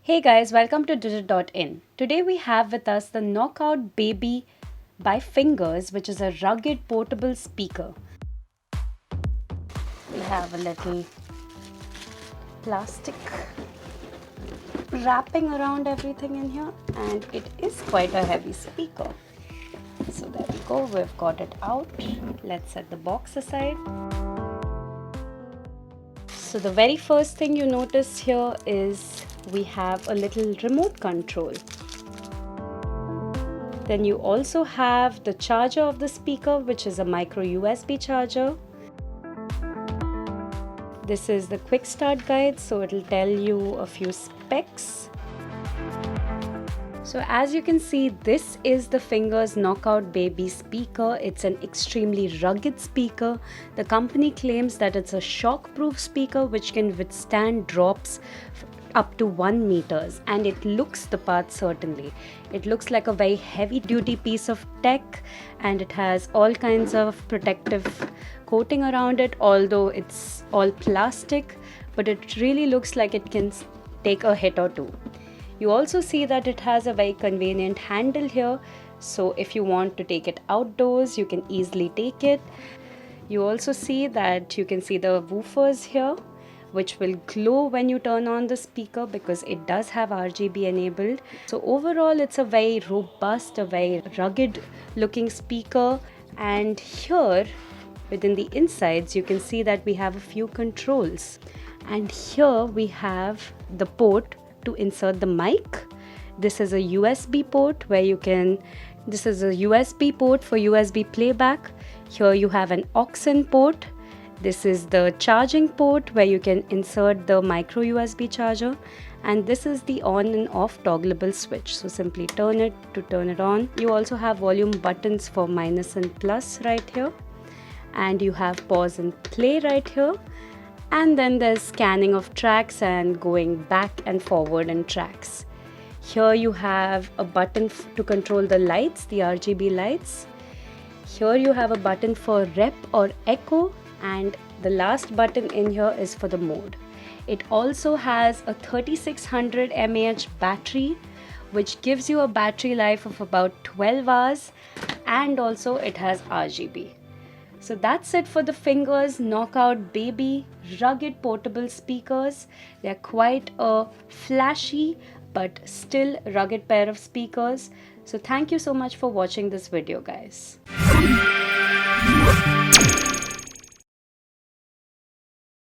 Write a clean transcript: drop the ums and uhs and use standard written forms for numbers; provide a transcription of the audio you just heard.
Hey guys, welcome to Digit.in. Today we have with us the Knockout Baby by Fingers, which is a rugged portable speaker. We have a little plastic wrapping around everything in here, and it is quite a heavy speaker. So there we go, we've got it out. Let's set the box aside. So the very first thing you notice here is we have a little remote control. Then you also have the charger of the speaker, which is a micro USB charger. This is the quick start guide, so it'll tell you a few specs. So as you can see, this is the Fingers Knockout Baby speaker. It's an extremely rugged speaker. The company claims that it's a shock-proof speaker which can withstand drops up to 1 meters, and it looks the part certainly. It looks like a very heavy duty piece of tech, and it has all kinds of protective coating around it, although it's all plastic, but it really looks like it can take a hit or two. You also see that it has a very convenient handle here, so if you want to take it outdoors, you can easily take it. You also see that you can see the woofers here, which will glow when you turn on the speaker because it does have RGB enabled. So overall, it's a very robust, a very rugged looking speaker. And here within the insides, you can see that we have a few controls. And here we have the port to insert the mic. This is a USB port where you can, this is a USB port for USB playback. Here you have an aux port. This is the charging port where you can insert the micro USB charger, and this is the on and off toggleable switch. So simply turn it to turn it on. You also have volume buttons for minus and plus right here, and you have pause and play right here. And then there's scanning of tracks and going back and forward in tracks. Here you have a button to control the lights, the RGB lights. Here you have a button for rep or echo, and the last button in here is for the mode. It also has a 3600 mAh battery, which gives you a battery life of about 12 hours, and also it has RGB. So that's it for the Fingers Knockout Baby rugged portable speakers. They're quite a flashy but still rugged pair of speakers. So thank you so much for watching this video, guys.